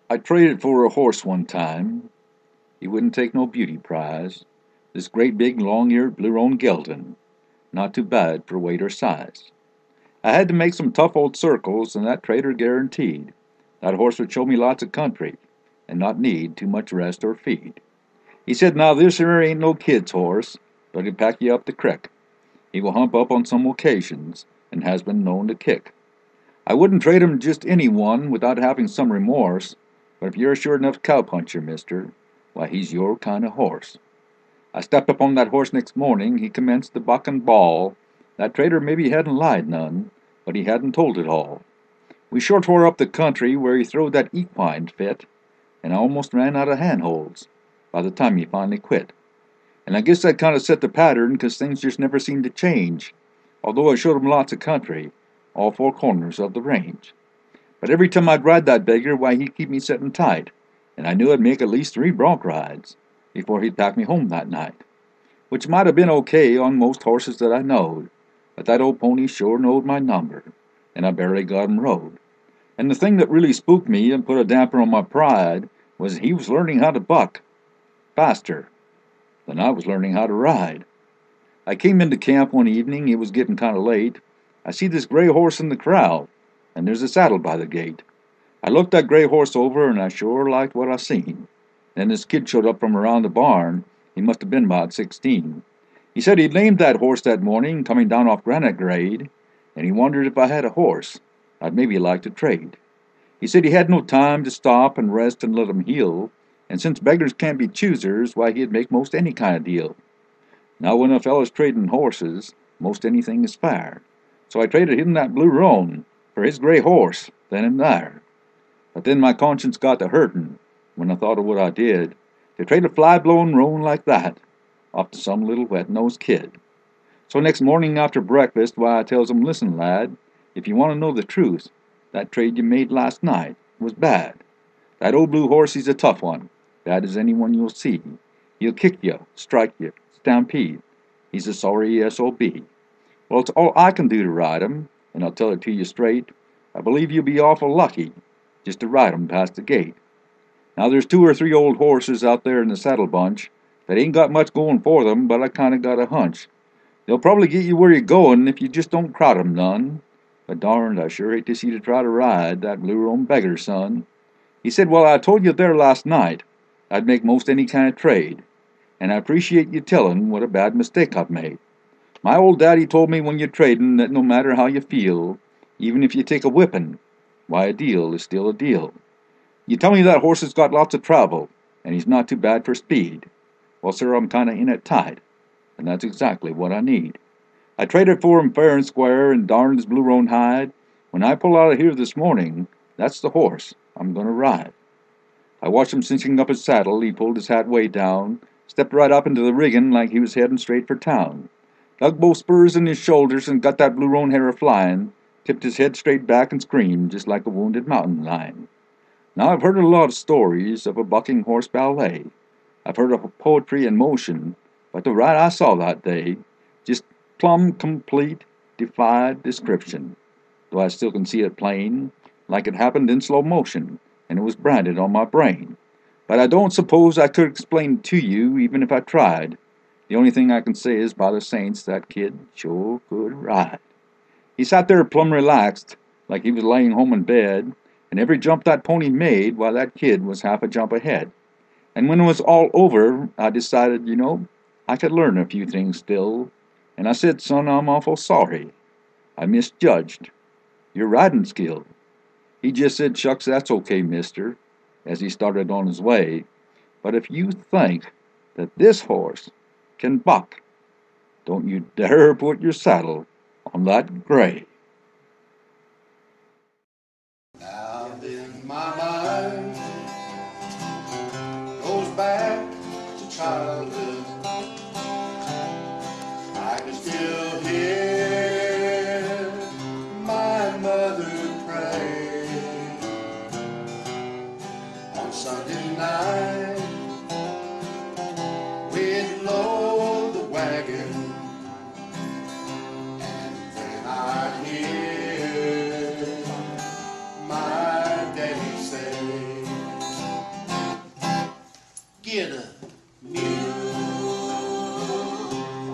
I traded for a horse one time. He wouldn't take no beauty prize. This great big long-eared blue-roan gelding, not too bad for weight or size. I had to make some tough old circles, and that trader guaranteed that horse would show me lots of country and not need too much rest or feed. He said, "Now this here ain't no kid's horse, but he'll pack you up the crick. He will hump up on some occasions and has been known to kick. I wouldn't trade him just any one without having some remorse, but if you're a sure enough cowpuncher, mister, why he's your kind of horse." I stepped up on that horse next morning. He commenced to buck and bawl. That trader maybe hadn't lied none, but he hadn't told it all. We sure tore up the country where he throwed that equine fit, and I almost ran out of handholds by the time he finally quit. And I guess that kind of set the pattern, 'cause things just never seemed to change, although I showed him lots of country, all four corners of the range. But every time I'd ride that beggar, why, he'd keep me sitting tight, and I knew I'd make at least 3 bronc rides before he'd pack me home that night. Which might have been okay on most horses that I knowed, but that old pony sure knowed my number, and I barely got him rode. And the thing that really spooked me and put a damper on my pride was he was learning how to buck faster than I was learning how to ride. I came into camp one evening. It was getting kind of late. I see this gray horse in the corral, and there's a saddle by the gate. I looked that gray horse over, and I sure liked what I seen. Then this kid showed up from around the barn. He must have been about 16. He said he'd named that horse that morning, coming down off Granite Grade, and he wondered if I had a horse I'd maybe like to trade. He said he had no time to stop and rest and let him heal, and since beggars can't be choosers, why, he'd make most any kind of deal. Now, when a fellow's trading horses, most anything is fair. So I traded him that blue roan for his gray horse then and there. But then my conscience got to hurtin' when I thought of what I did, to trade a fly-blown roan like that off to some little wet-nosed kid. So next morning after breakfast, why, I tells him, "Listen, lad, if you want to know the truth, that trade you made last night was bad. That old blue horse, he's a tough one, bad as anyone you'll see. He'll kick you, strike you, stampede. He's a sorry S.O.B. Well, it's all I can do to ride him, and I'll tell it to you straight. I believe you'll be awful lucky just to ride him past the gate. Now, there's 2 or 3 old horses out there in the saddle bunch that ain't got much going for them, but I kind of got a hunch they'll probably get you where you're going if you just don't crowd 'em none. But darned, I sure hate to see you try to ride that blue-roan beggar, son." He said, "Well, I told you there last night I'd make most any kind of trade, and I appreciate you tellin' what a bad mistake I've made. My old daddy told me when you're tradin' that no matter how you feel, even if you take a whippin', why, a deal is still a deal. You tell me that horse has got lots of travel, and he's not too bad for speed. Well, sir, I'm kind of in it tight, and that's exactly what I need. I traded for him fair and square and darned his blue roan hide. When I pull out of here this morning, that's the horse I'm going to ride." I watched him cinching up his saddle. He pulled his hat way down, stepped right up into the riggin' like he was headin' straight for town, dug both spurs in his shoulders and got that blue roan hair a-flyin', tipped his head straight back and screamed just like a wounded mountain lion. Now, I've heard a lot of stories of a bucking horse ballet. I've heard of poetry in motion, but the ride I saw that day, just plumb complete, defied description, though I still can see it plain, like it happened in slow motion, and it was branded on my brain. But I don't suppose I could explain it to you, even if I tried. The only thing I can say is, by the saints, that kid sure could ride. He sat there plumb relaxed, like he was laying home in bed, and every jump that pony made, why, that kid was half a jump ahead. And when it was all over, I decided, I could learn a few things still. And I said, "Son, I'm awful sorry. I misjudged your riding skill." He just said, "Shucks, that's okay, mister," as he started on his way. "But if you think that this horse can buck, don't you dare put your saddle on that gray." Now then my mind goes back to childhood. I can still hear my mother pray on Sunday night. We'd load the wagon, and then I'd hear my daddy say, get a mule.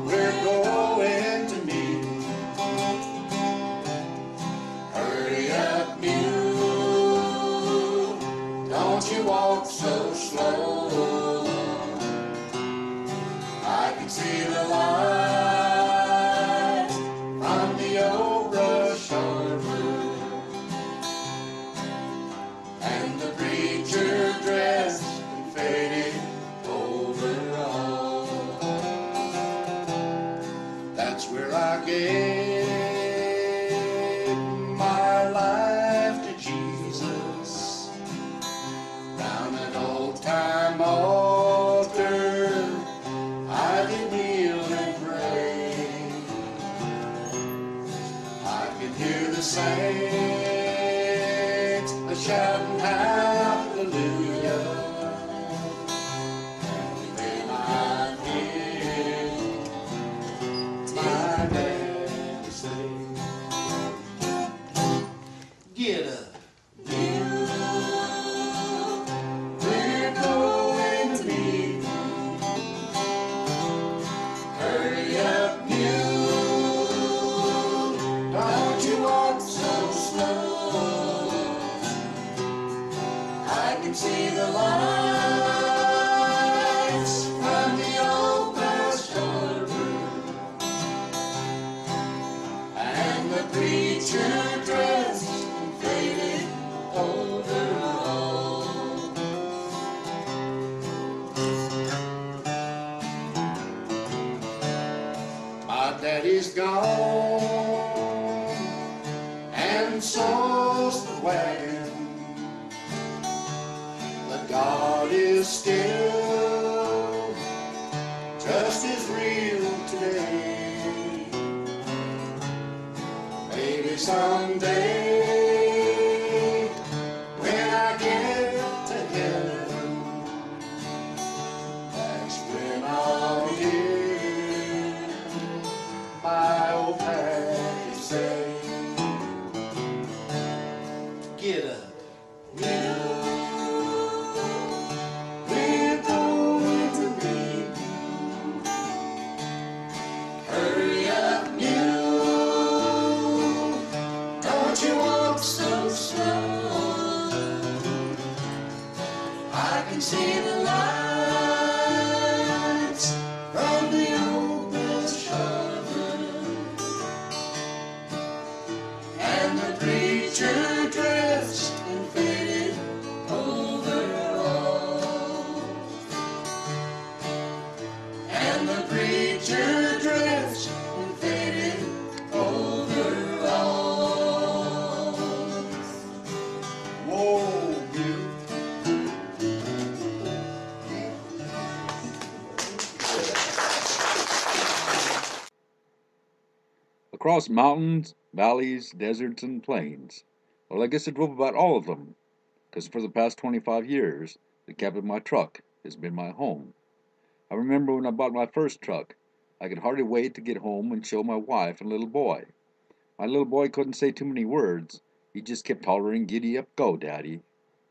We're going to meet. Hurry up, mule. Don't you walk so slow. I can see the light from the old brush arbor, and the preacher dressed in faded overall. That's where I gave my life to Jesus, down an old time altar. I did kneel and pray. I could hear the saints shouting hallelujah, and then I hear my daddy say, get up, mule, we're going to meet. Hurry up, mule, don't you walk so slow. I can see the lights from the old past harbor, and the preacher dressed in faded overall. My daddy's gone, and so's the wagon. But God is still just as real today. Maybe someday, when I get to heaven, that's when I'll hear my old daddy say, get up, mule, we're going to meet. Hurry up, mule, don't you walk so slow. I can see the lights from the old brush arbor, and the preacher dressed in faded overalls, and the preacher dressed in faded overalls. Whoa, mule. Across mountains, valleys, deserts, and plains. Well, I guess I drove about all of them, 'cause for the past 25 years, the cab of my truck has been my home. I remember when I bought my first truck, I could hardly wait to get home and show my wife and little boy. My little boy couldn't say too many words. He just kept hollering, "Giddy up, go, Daddy.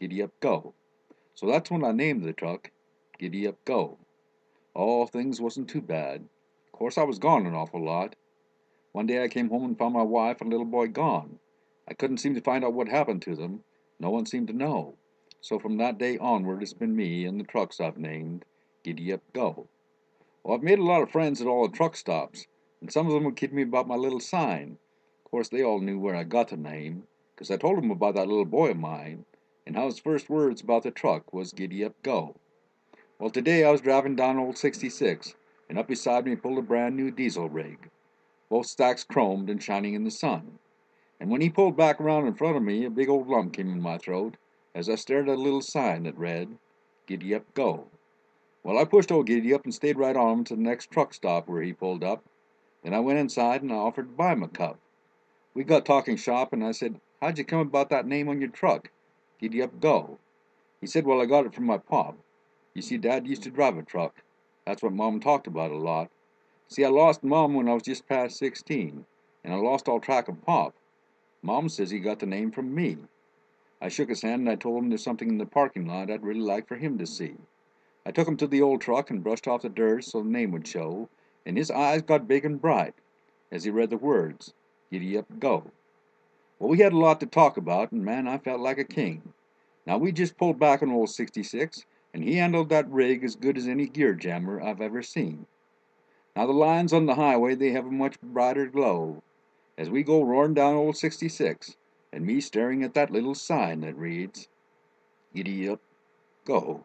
Giddy up, go." So that's when I named the truck Giddy Up Go. Oh, things wasn't too bad. Of course, I was gone an awful lot. One day I came home and found my wife and little boy gone. I couldn't seem to find out what happened to them. No one seemed to know. So from that day onward, it's been me and the trucks I've named Giddy Up Go. Well, I've made a lot of friends at all the truck stops, and some of them would kid me about my little sign. Of course, they all knew where I got the name, 'cause I told them about that little boy of mine, and how his first words about the truck was "Giddy up, go." Well, today I was driving down old 66, and up beside me pulled a brand new diesel rig, both stacks chromed and shining in the sun. And when he pulled back around in front of me, a big old lump came in my throat as I stared at a little sign that read, "Giddy up, go." Well, I pushed old Giddy up and stayed right on to the next truck stop where he pulled up. Then I went inside and I offered to buy him a cup. We got talking shop, and I said, "How'd you come about that name on your truck? Giddy up, go." He said, "Well, I got it from my pop. You see, Dad used to drive a truck. That's what Mom talked about a lot. See, I lost Mom when I was just past 16, and I lost all track of Pop. Mom says he got the name from me." I shook his hand and I told him there's something in the parking lot I'd really like for him to see. I took him to the old truck and brushed off the dirt so the name would show, and his eyes got big and bright as he read the words, Giddy up, go. Well, we had a lot to talk about, and man, I felt like a king. Now we just pulled back on old 66, and he handled that rig as good as any gear jammer I've ever seen. Now the lines on the highway, they have a much brighter glow as we go roaring down old 66, and me staring at that little sign that reads, Giddy up, go.